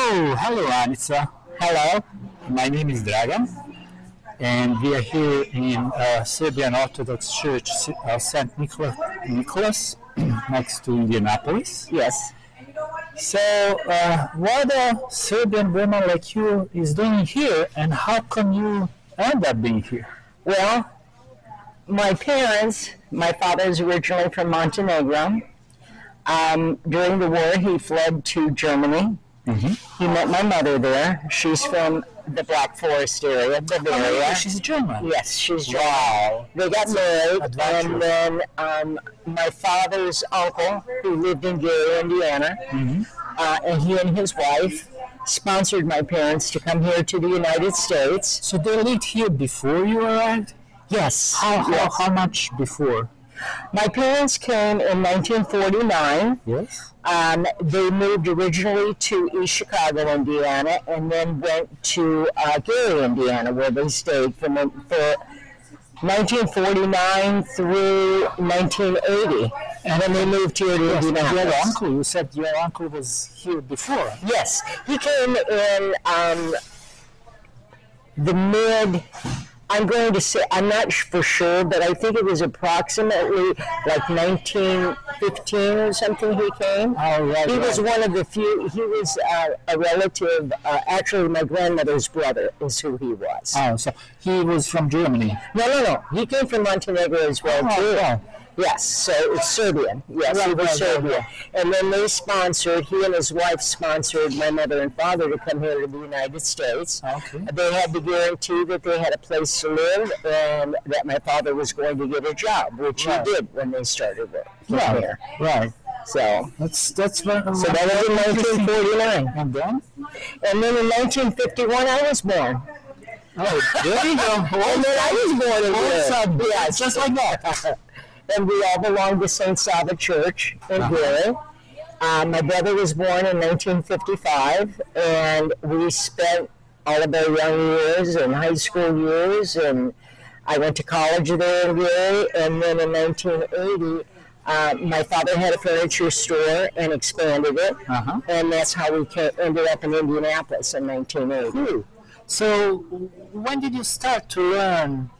Hello, Anica. Hello. My name is Dragan, and we are here in Serbian Orthodox Church, St. Nicholas, next to Indianapolis. Yes. So, what a Serbian woman like you is doing here, and how come you end up being here? Well, my parents, my father is originally from Montenegro. During the war, he fled to Germany. Mm-hmm. He met my mother there. She's from the Black Forest area, Bavaria. Oh, she's German. Yes, she's German. Wow. They got married, Adventure. and then my father's uncle, who lived in Gary, Indiana, and he and his wife sponsored my parents to come here to the United States. So they lived here before you arrived? Yes. How much before? My parents came in 1949. Yes. They moved originally to East Chicago, Indiana, and then went to Gary, Indiana, where they stayed for 1949 through 1980. And then they moved here to Indianapolis. Your uncle, you said your uncle was here before. Yes, he came in the mid, I'm going to say, I'm not for sure, but I think it was approximately like 1915 or something he came. Oh, right. He was one of the few, he was a relative, actually my grandmother's brother is who he was. Oh, so he was from Germany. No. He came from Montenegro as well, too. Yeah. Yes, so it's Serbian. Yes, he was Serbian. And then they he and his wife sponsored my mother and father to come here to the United States. Okay. They had to guarantee that they had a place to live and that my father was going to get a job, which he did when they started here. Right. So that's when. So that was in 1949. And then? And then in 1951 I was born. Oh, there you go. And then I was born in here. Yes, just like that. And we all belonged to St. Sava Church in Gary. My brother was born in 1955, and we spent all of our young years and high school years, and I went to college there in Gary, and then in 1980, my father had a furniture store and expanded it, and that's how we ended up in Indianapolis in 1980. So, when did you start to learn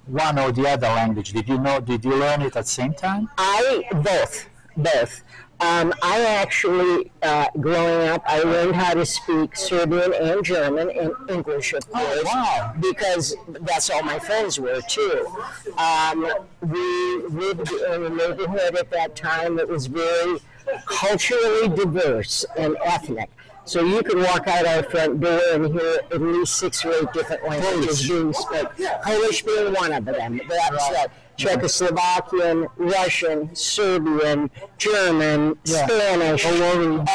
one or the other language? Did you learn it at the same time? Both. I actually, growing up, I learned how to speak Serbian and German and English, of course. Oh, wow. Because that's all my friends were, too. We lived in a neighborhood at that time that was very culturally diverse and ethnic. So you could walk out our front door and hear at least 6 or 8 different languages being spoken. Polish being one of them. That's Czechoslovakian, Russian, Serbian, German, Spanish, all over.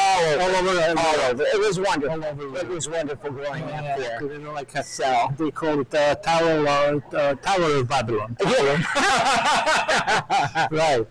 It was wonderful. It was wonderful growing up there. They call it Tower of Babylon. Right.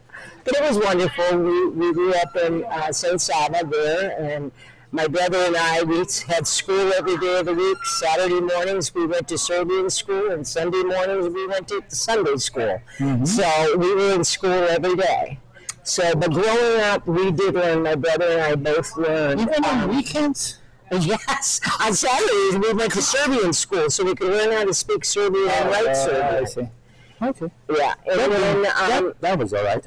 But it was wonderful. We grew up in St. Sava there, and my brother and I, we had school every day of the week. Saturday mornings we went to Serbian school, and Sunday mornings we went to Sunday school. So we were in school every day. So, but growing up, we did learn, my brother and I both learned. Even on weekends? Yes. On Saturdays we went to Serbian school so we could learn how to speak Serbian and write Serbian. I see. Okay. Yeah. And then, that was all right.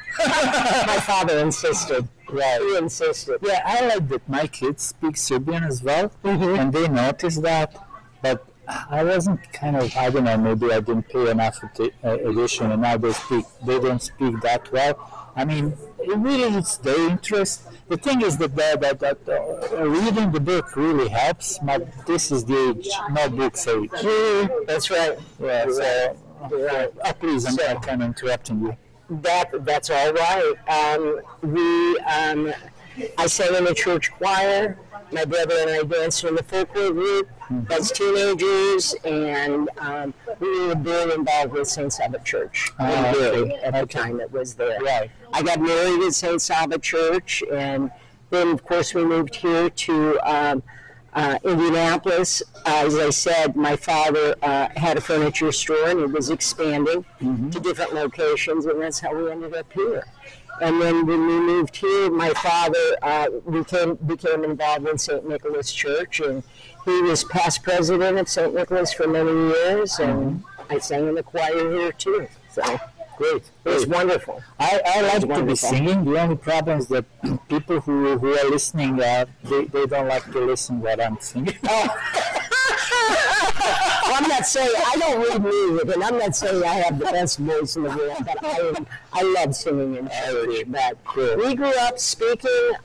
my father insisted. Right. He insisted. Yeah, I like that my kids speak Serbian as well, and they noticed that, but I wasn't I don't know, maybe I didn't pay enough attention, and now they don't speak that well. I mean, it really is their interest. The thing is that reading the book really helps, but this is the age, not book's age. That's right. Yeah, so, please, I'm kind of interrupting you. That's all right. I sang in the church choir. My brother and I danced in the folklore group as teenagers, and we were very involved with St. Sava Church in Gary at the time it was there. Right. I got married at St. Sava Church, and then, of course, we moved here to Indianapolis. As I said, my father had a furniture store, and it was expanding to different locations, and that's how we ended up here. And then when we moved here, my father became involved in St. Nicholas Church, and he was past president of St. Nicholas for many years, and I sang in the choir here too. So Great. it was wonderful. I like to be wonderful. singing. The only problem is that people who are listening, they don't like to listen what I'm singing. Well, I'm not saying I don't read music, and I'm not saying I have the best voice in the world, but I love singing in church. But we grew up speaking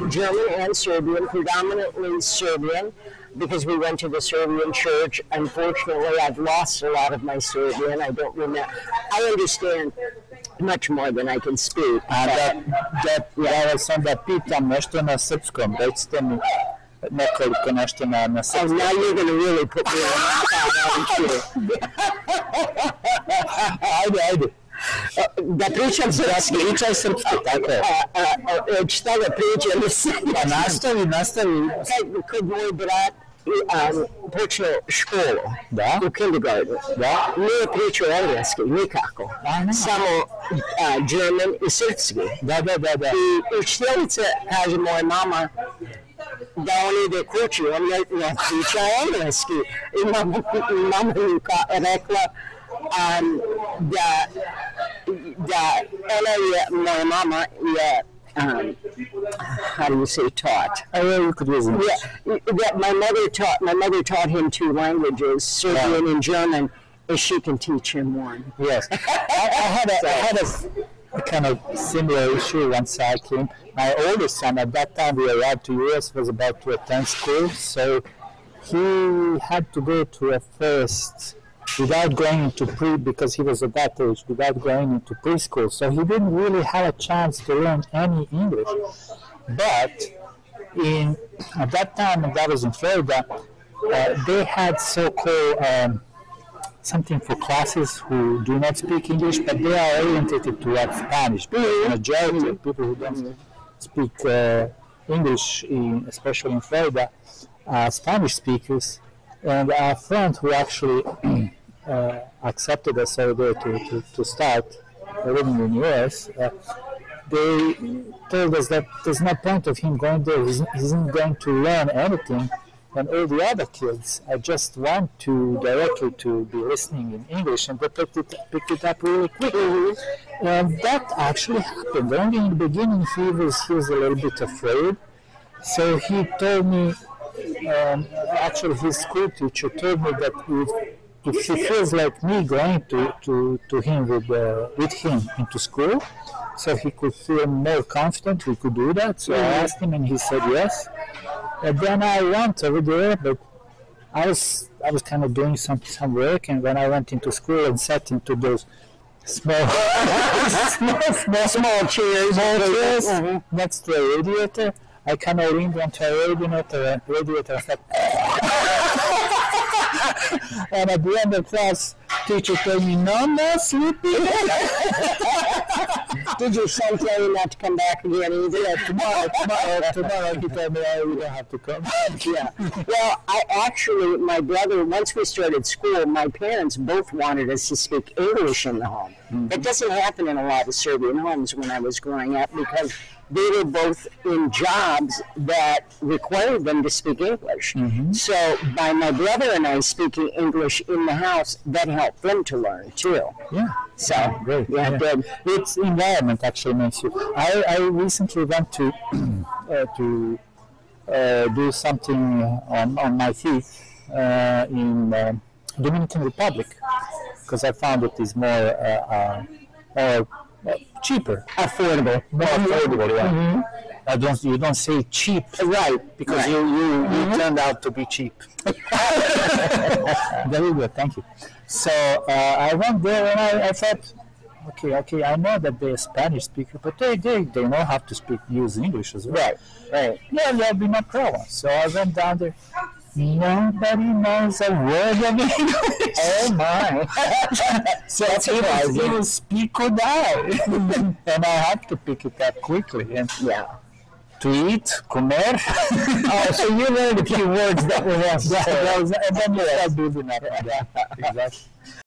German and Serbian, predominantly Serbian, because we went to the Serbian church. Unfortunately, I've lost a lot of my Serbian. I don't remember. I understand much more than I can speak. Ja vas onda pitam nešto na srpskom. Recite mi nekoliko nešto na Oh, srpskom. now you're going to really put me on the spot, aren't you? Ajde. Da pričam srpski. Pričaj srpski, tako je. Šta da pričam? Pa nastavi. Kad moj brat počeo školu Da. u kindergartenu, nije pričao engleski nikako, samo German i srpski. Da. I učiteljica kaže moja mama da on ide kući, on ne priča engleski. I mama mi rekla da ona je, moja mama je, how do you say taught? You could use it. Yeah, that my mother taught him two languages, Serbian and German, and she can teach him one. Yes. I had a kind of similar issue once I came. My oldest son, at that time we arrived to US, was about to attend school, so he had to go to a first without going into because he was at that age, without going into preschool. So he didn't really have a chance to learn any English. But at that time, and that was in Florida, they had so-called something for classes who do not speak English, but they are oriented toward Spanish. The majority of people who don't speak English, especially in Florida, are Spanish speakers. And our friend who actually accepted us over there to start living in the US, they told us that there's no point of him going there. He isn't going to learn anything. And all the other kids just want to directly to be listening in English, and they picked it up really quickly. And that actually happened. Only in the beginning he was a little bit afraid. So he told me, actually his school teacher told me that if he feels like me going to him with him into school, so he could feel more confident, we could do that. So I asked him, and he said yes. And then I went over there, but I was kind of doing some work, and when I went into school and sat into those small chairs next to a radiator, I kind of leaned onto a radiator and said, and at the end of class, teacher told me, no, sleepy. Did your son tell you not to come back again either? Yeah, tomorrow he told me, you don't have to come. Yeah. Well, my brother, once we started school, my parents both wanted us to speak English in the home. Mm-hmm. That doesn't happen in a lot of Serbian homes when I was growing up, because they were both in jobs that required them to speak English. Mm-hmm. So by my brother and I speaking English in the house, that helped them to learn too. Yeah. So great. Yeah. Good. Its environment actually makes you. I recently went to do something on my teeth in Dominican Republic, because I found it is more cheaper, affordable, more affordable. Yeah. Mm-hmm. You don't say cheap, right? Because you turned out to be cheap. Very good, thank you. So I went there and I thought, okay, I know that they're Spanish speakers, but they know how to use English as well. Right. Yeah, there'll be no problem. So I went down there. Nobody knows a word of English. Oh my! So it was speak or die, and I had to pick it up quickly. And to eat, comer. So you learned a few words that were necessary. And then you start building up. Exactly.